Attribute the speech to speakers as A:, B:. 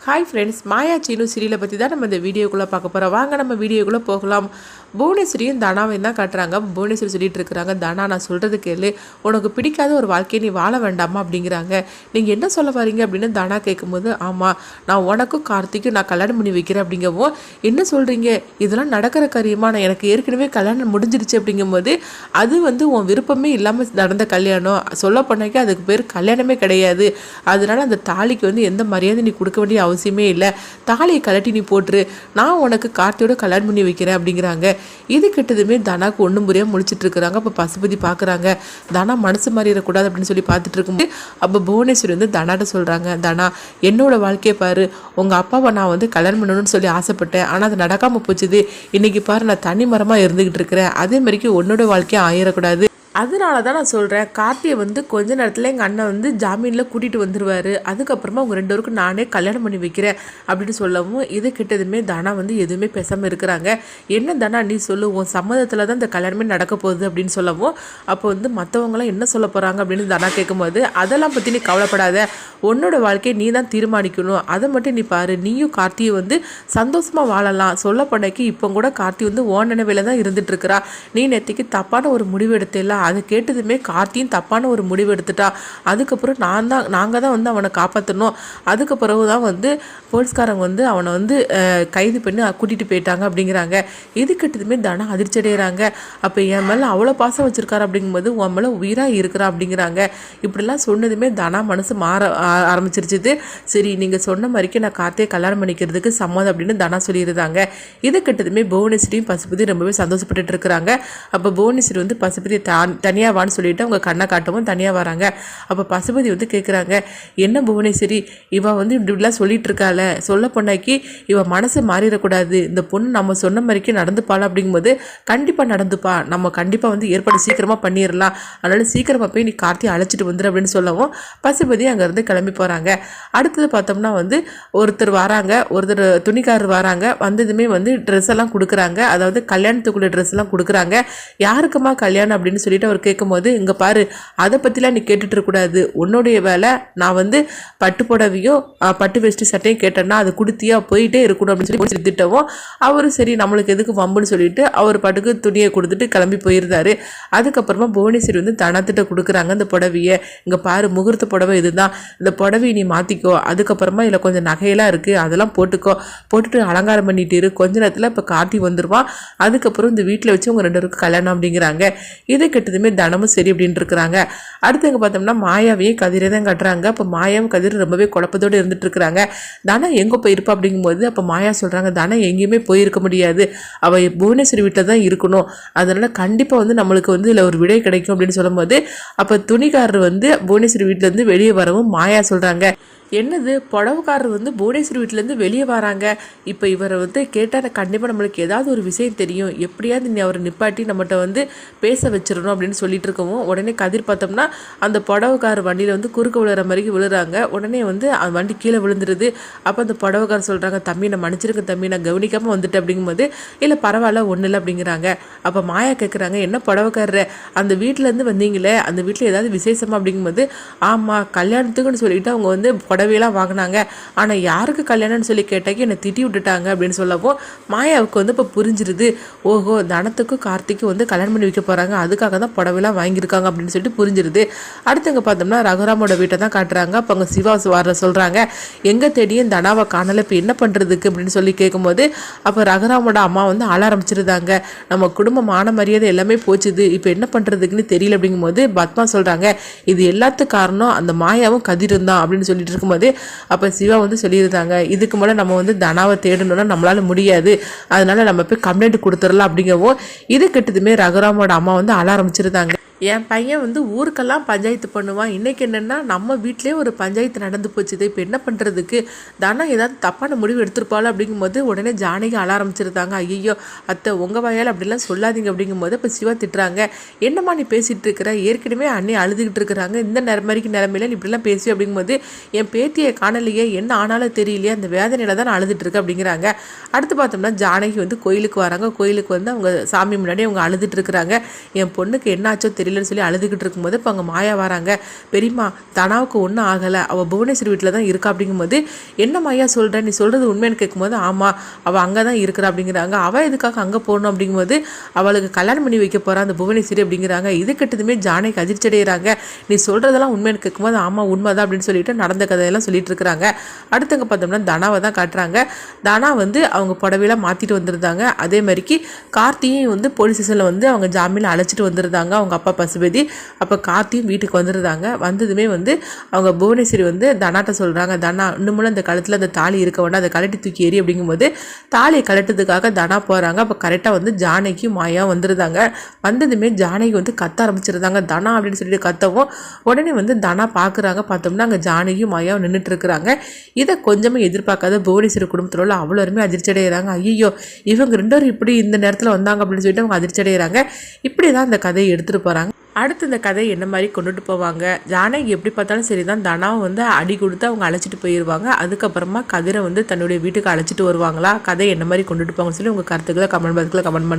A: Hi friends, மாயா சீனு சீரியலை பற்றி தான் நம்ம இந்த வீடியோக்குள்ளே பார்க்க போகிறோம். வாங்க நம்ம வீடியோக்குள்ளே போகலாம். புவனேஸ்வரியும் தனாவையும் தான் காட்டுறாங்க. புவனேஸ்வரி சொல்லிட்டு இருக்கிறாங்க, தனா நான் சொல்கிறது கேளு, உனக்கு பிடிக்காத ஒரு வாழ்க்கையை நீ வாழ வேண்டாமா அப்படிங்கிறாங்க. நீங்கள் என்ன சொல்ல வரீங்க அப்படின்னு தனா கேட்கும்போது, ஆமாம் நான் உனக்கும் கார்த்திக்கும் நான் கல்யாணம் பண்ணி வைக்கிறேன் அப்படிங்கவும், என்ன சொல்கிறீங்க இதெல்லாம் நடக்கிற காரியமா, நான் எனக்கு ஏற்கனவே கல்யாணம் முடிஞ்சிருச்சு அப்படிங்கும்போது, அது உன் விருப்பமே இல்லாமல் நடந்த கல்யாணம், சொல்ல போனாக்கே அதுக்கு பேர் கல்யாணமே கிடையாது. அதனால அந்த தாலிக்கு எந்த மரியாதை நீ கொடுக்க வேண்டிய அவசியமே இல்லை, தாலியை கலட்டி நீ போட்டுரு, நான் உனக்கு கார்த்தியோட கல்யாணம் பண்ணி வைக்கிறேன் அப்படிங்கிறாங்க. இது கிட்டதுமே தனாக்கு ஒன்றும் புரியாம முடிச்சுட்டு இருக்கிறாங்க. அப்போ பசுபதி பார்க்குறாங்க, தனா மனசு மாறிடக்கூடாது அப்படின்னு சொல்லி பார்த்துட்டு இருக்கும்போது, அப்போ புவனேஸ்வரி தனாட்ட சொல்கிறாங்க, தனா என்னோட வாழ்க்கையை பாரு, உங்கள் அப்பாவை நான் கல்யாணம் பண்ணணும்னு சொல்லி ஆசைப்பட்டேன், ஆனால் அது நடக்காமல் போச்சுது. இன்னைக்கு பாரு நான் தனி மரமாக இருந்துக்கிட்டு இருக்கிறேன், அதே மாதிரிக்கு உன்னோட வாழ்க்கையை ஆயிடக்கூடாது. அதனால தான் நான் சொல்கிறேன், கார்த்தியை கொஞ்ச நேரத்தில் எங்கள் அண்ணன் ஜாமீனில் கூட்டிகிட்டு வந்துடுவார், அதுக்கப்புறமா அவங்க ரெண்டு பேருக்கும் நானே கல்யாணம் பண்ணி வைக்கிறேன் அப்படின்னு சொல்லவும், இது கிட்டதுமே தனா எதுவுமே பேசாமல் இருக்கிறாங்க. என்ன தனா நீ சொல்லு, உன் சம்மதத்தில் தான் இந்த கல்யாணமே நடக்க போகுது அப்படின்னு சொல்லவும், அப்போ மற்றவங்களாம் என்ன சொல்ல போகிறாங்க அப்படின்னு தனா கேட்கும்போது, அதெல்லாம் பற்றி நீ கவலைப்படாத, உன்னோட வாழ்க்கையை நீ தான் தீர்மானிக்கணும், அதை மட்டும் நீ பாரு, நீயும் கார்த்தியை சந்தோஷமாக வாழலாம். சொல்ல போனாக்கி இப்போ கூட கார்த்தி ஓன் நினைவில் தான் இருந்துகிட்ருக்கிறா, நீ நேற்றுக்கு தப்பான ஒரு முடிவு எடுத்தேல, அதை கேட்டதுமே கார்த்தியும் தப்பான ஒரு முடிவு எடுத்துட்டா, அதுக்கப்புறம் நாங்கள் தான் அவனை காப்பாற்றணும், அதுக்கு பிறகு தான் போலீஸ்காரங்க அவனை கைது பண்ணி கூட்டிகிட்டு போயிட்டாங்க அப்படிங்கிறாங்க. இது கிட்டதுமே தனா அதிர்ச்சி அடைகிறாங்க. அப்போ என் மேலே அவ்வளோ பாசம் வச்சுருக்காரு அப்படிங்கும்போது உன் மேலே உயிராக இருக்கிறா அப்படிங்கிறாங்க. இப்படிலாம் சொன்னதுமே தனா மனசு மாற ஆரம்பிச்சிருச்சுது. சரி நீங்கள் சொன்ன மாதிரிக்கு நான் கார்த்தியை கல்யாணம் பண்ணிக்கிறதுக்கு சம்மதம் அப்படின்னு தனா சொல்லியிருந்தாங்க. இது கிட்டதுமே புவனேஸ்வரியும் பசுபதி ரொம்பவே சந்தோஷப்பட்டுட்டு இருக்கிறாங்க. அப்போ புவனேஸ்வரி பசுபதி தனியாக வான்னு சொல்லிட்டு அவங்க கண்ணை காட்டவும் தனியாக வராங்க. அப்போ பசுபதி கேட்குறாங்க, என்ன புவனேஸ்வரி இவ இப்படிலாம் சொல்லிட்டு இருக்காள, சொல்ல பொண்ணாக்கி இவ மனசு மாறிடக்கூடாது, இந்த பொண்ணு நம்ம சொன்ன மாதிரிக்கு நடந்துப்பாள் அப்படிங்கும்போது, கண்டிப்பாக நடந்துப்பா, நம்ம கண்டிப்பாக ஏற்பாடு சீக்கிரமாக பண்ணிடலாம், அதனால சீக்கிரமாக போய் நீ கார்த்தியை அழைச்சிட்டு வந்துடு அப்படின்னு சொல்லவும் பசுபதி அங்கேருந்து கிளம்பி போகிறாங்க. அடுத்தது பார்த்தோம்னா ஒருத்தர் வராங்க, ஒருத்தர் துணிக்காரர் வராங்க, வந்ததுமே ட்ரெஸ் எல்லாம் கொடுக்குறாங்க, அதாவது கல்யாணத்துக்குள்ள ட்ரெஸ் எல்லாம் கொடுக்குறாங்க. யாருக்குமா கல்யாணம் அப்படின்னு சொல்லிட்டு அவர் கேட்கும்போது, இங்கே பாரு அதை பற்றிலாம் நீ கேட்டுட்டு இருக்கக்கூடாது, உன்னுடைய வேலை, நான் பட்டு புடவையும் பட்டு வேஷ்டி சட்டையும் கேட்டேன்னா அது கொடுத்தியா போயிட்டே இருக்கணும் அப்படின்னு சொல்லி திட்டவும், அவரும் சரி நம்மளுக்கு எதுக்கு வம்புன்னு சொல்லிட்டு அவர் பாட்டுக்கு துணியை கொடுத்துட்டு கிளம்பி போயிருந்தாரு. அதுக்கப்புறமா புவனேஸ்வரி தனத்திட்ட கொடுக்குறாங்க அந்த புடவையை, இங்கே பாரு முகூர்த்த புடவை இதுதான், இந்த புடவையை நீ மாற்றிக்கோ, அதுக்கப்புறமா இதில் கொஞ்சம் நகையெல்லாம் இருக்குது அதெல்லாம் போட்டுட்டு அலங்காரம் பண்ணிட்டு இரு, கொஞ்ச நேரத்தில் இப்போ கார்த்தி வந்துடுவான், அதுக்கப்புறம் இந்த வீட்டில் வச்சு உங்கள் ரெண்டு பேருக்கு கல்யாணம் அப்படிங்கிறாங்க. இது கெட்டதுமே தனமும் சரி அப்படின்னு இருக்கிறாங்க. அடுத்து எங்கே பார்த்தோம்னா மாயாவையும் கதிரை தான் கட்டுறாங்க. அப்போ மாயாவும் கதிர் ரொம்பவே குழப்பத்தோடு இருந்துட்டு இருக்கிறாங்க. தனம் எங்கே போயிருப்பா அப்படிங்கும்போது, அப்போ மாயா சொல்கிறாங்க, தனம் எங்கேயுமே போயிருக்க முடியாது, அவள் புவனேஸ்வரி வீட்டில் தான் இருக்கணும், அதனால கண்டிப்பாக நம்மளுக்கு இதில் ஒரு விடை கிடைக்கும் அப்படின்னு சொல்லும்போது, அப்போ துணிக்காரர் புவனேஸ்வரி வீட்டிலேருந்து வெளியே வரவும் மாயா சொல்கிறாங்க, என்னது புடவுக்காரர் புவனேஸ்வரி வீட்டிலேருந்து வெளியே வராங்க, இப்போ இவரை கேட்டால் கண்டிப்பாக நம்மளுக்கு ஏதாவது ஒரு விஷயம் தெரியும், எப்படியாவது நீ அவரை நிப்பாட்டி நம்மகிட்ட பேச வச்சிடணும் அப்படின்னு சொல்லிட்டு இருக்கவும், உடனே கதிர் பார்த்தோம்னா அந்த புடவுக்காரர் வண்டியில் குறுக்க விழுற மாதிரி விழுறாங்க. உடனே அந்த வண்டி கீழே விழுந்துருது. அப்போ அந்த புடவுக்காரர் சொல்கிறாங்க, தம்பி நான் மன்னிச்சிருக்க தம்பி, நான் கவனிக்காமல் வந்துட்டேன் அப்படிங்கும்போது, இல்லை பரவாயில்ல ஒன்றும் இல்லை அப்படிங்கிறாங்க. அப்போ மாயா கேட்குறாங்க, என்ன புடவுக்காரர் அந்த வீட்டிலேருந்து வந்தீங்களே, அந்த வீட்டில் ஏதாவது விசேஷமா அப்படிங்கும்போது, ஆமாம் கல்யாணத்துக்குன்னு சொல்லிட்டு அவங்க புடவையெல்லாம் வாங்கினாங்க, ஆனால் யாருக்கு கல்யாணம்னு சொல்லி கேட்டாக்கி என்னை திட்டி விட்டுட்டாங்க அப்படின்னு சொல்லவும், மாயாவுக்கு இப்போ புரிஞ்சிருது, ஓஹோ தனத்துக்கும் கார்த்திக்கும் கல்யாணம் பண்ணி வைக்க போகிறாங்க, அதுக்காக தான் புடவையெல்லாம் வாங்கியிருக்காங்க அப்படின்னு சொல்லிட்டு புரிஞ்சிருது. அடுத்தவங்க பார்த்தோம்னா ரகுராமோட வீட்டை தான் காட்டுறாங்க. அப்போ அங்கே சிவா வர சொல்கிறாங்க, எங்கே தேடியும் தனாவை காணலை, இப்போ என்ன பண்ணுறதுக்கு அப்படின்னு சொல்லி கேட்கும்போது, அப்போ ரகுராமோட அம்மா அழ ஆரம்பிச்சிருந்தாங்க, நம்ம குடும்பம் மான மரியாதை எல்லாமே போச்சுது, இப்போ என்ன பண்ணுறதுக்குன்னு தெரியல அப்படிங்கும்போது பத்மா சொல்கிறாங்க, இது எல்லாத்துக்கும் காரணம் அந்த மாயாவும் கதிரும் தான் அப்படின்னு சொல்லிட்டு இருக்கும்போது, அப்போ சிவா சொல்லியிருந்தாங்க, இதுக்கு மேலே நம்ம தனாவை தேடணும்னா நம்மளால முடியாது, அதனால நம்ம போய் கம்ப்ளைண்ட் கொடுத்துடலாம் அப்படிங்கவும், இது கெட்டதுமே ரகுராமோட அம்மா அழ ஆரம்பிச்சிருந்தாங்க. என் பையன் ஊருக்கெல்லாம் பஞ்சாயத்து பண்ணுவான், இன்றைக்கி என்னென்னா நம்ம வீட்டிலே ஒரு பஞ்சாயத்து நடந்து போச்சுது, இப்போ என்ன பண்ணுறதுக்கு, தானே ஏதாவது தப்பான முடிவு எடுத்துருப்பாள் அப்படிங்கும்போது உடனே ஜானகி அழ ஆரம்பிச்சிருந்தாங்க, ஐயோ அத்தை உங்கள் வயல் அப்படிலாம் சொல்லாதீங்க அப்படிங்கும்போது இப்போ சிவா திட்டுறாங்க, என்னம்மா நீ பேசிகிட்டு இருக்கிற, ஏற்கனவே அண்ணி அழுதுகிட்டு இருக்கிறாங்க, இந்த மாதிரிக்கு நிலமையில நீ இப்படிலாம் பேசி அப்படிங்கும்போது, என் பேத்தியை காணலையே, என்ன ஆனாலும் தெரியலையே, அந்த வேதனையில் தான் நான் அழுதுட்டுருக்கு அப்படிங்கிறாங்க. அடுத்து பார்த்தோம்னா ஜானகி கோயிலுக்கு வராங்க. கோயிலுக்கு அவங்க சாமி முன்னாடி அவங்க அழுதுட்டு இருக்கிறாங்க, என் பொண்ணுக்கு என்னாச்சோ சரியில்லைன்னு சொல்லி அழுதுகிட்டு இருக்கும்போது இப்போ அங்கே மாயா வராங்க. பெரியம்மா, தனாவுக்கு ஒன்றும் ஆகலை, அவள் புவனேஸ்வரி வீட்டில் தான் இருக்கா அப்படிங்கும்போது, என்ன மாயா சொல்கிற, நீ சொல்கிறது உண்மைன்னு கேட்கும்போது, ஆமாம் அவள் அங்கே தான் இருக்கிறா அப்படிங்கிறாங்க. அவள் எதுக்காக அங்கே போகணும் அப்படிங்கும்போது, அவளுக்கு கல்யாணம் பண்ணி வைக்க போகிறா அந்த புவனேஸ்வரி அப்படிங்கிறாங்க. இது கிட்டதுமே ஜானகி அதிர்ச்சி அடைகிறாங்க. நீ சொல்கிறதெல்லாம் உண்மைன்னு கேட்கும்போது, ஆமாம் உண்மைதான் அப்படின்னு சொல்லிட்டு நடந்த கதையெல்லாம் சொல்லிட்டு இருக்கிறாங்க. அடுத்தங்க பார்த்தோம்னா தனாவை தான் காட்டுறாங்க. தனா வந்து அவங்க புடவையெல்லாம் மாற்றிட்டு வந்திருந்தாங்க. அதே மாதிரிக்கு கார்த்தியும் வந்து போலீஸ் ஸ்டேஷனில் வந்து அவங்க ஜாமீனில் அழைச்சிட்டு வந்திருந்தாங்க அவங்க அப்பா பசுபதி. அப்போ கார்த்தியும் வீட்டுக்கு வந்துருந்தாங்க. வந்ததுமே வந்து அவங்க புவனேஸ்வரி வந்து தனாட்ட சொல்கிறாங்க, தனா இன்னும் அந்த கழுத்தில் அந்த தாலி இருக்க வேண்டாம், அதை கழட்டி தூக்கி எறி அப்படிங்கும்போது தாலியை கழட்டதுக்காக தனா போகிறாங்க. அப்போ கரெக்டாக வந்து ஜானகியும் மாயா வந்துருந்தாங்க. வந்ததுமே ஜானகி வந்து கத்த ஆரம்பிச்சிருந்தாங்க, தனா அப்படின்னு சொல்லிட்டு கத்தவும் உடனே வந்து தனா பார்க்குறாங்க. பார்த்தோம்னா அங்கே ஜானகியும் மாயாவும் நின்றுட்டு இருக்கிறாங்க. இதை கொஞ்சமே எதிர்பார்க்காத புவனேஸ்வரி குடும்பத்தில் உள்ள அவ்வளோருமே அதிர்ச்சி அடைகிறாங்க. ஐயோ, இவங்க ரெண்டோரும் இப்படி இந்த நேரத்தில் வந்தாங்க அப்படின்னு சொல்லிட்டு அவங்க அதிர்ச்சி அடைகிறாங்க. இப்படி தான் இந்த கதையை எடுத்துகிட்டு போகிறாங்க. அடுத்து இந்த கதை என்ன மாதிரி கொண்டுட்டு போவாங்க, ஜானகி எப்படி பார்த்தாலும் சரி தான் தனாவை வந்து அடி கொடுத்து அவங்க அழைச்சிட்டு போயிடுவாங்க. அதுக்கப்புறமா கதிரை வந்து தன்னுடைய வீட்டுக்கு அழைச்சிட்டு வருவாங்களா, கதை என்ன மாதிரி கொண்டுட்டு போவாங்கன்னு சொல்லி உங்கள் கருத்துக்களை கமெண்ட் பாக்ஸில் கமெண்ட் பண்ணுங்கள்.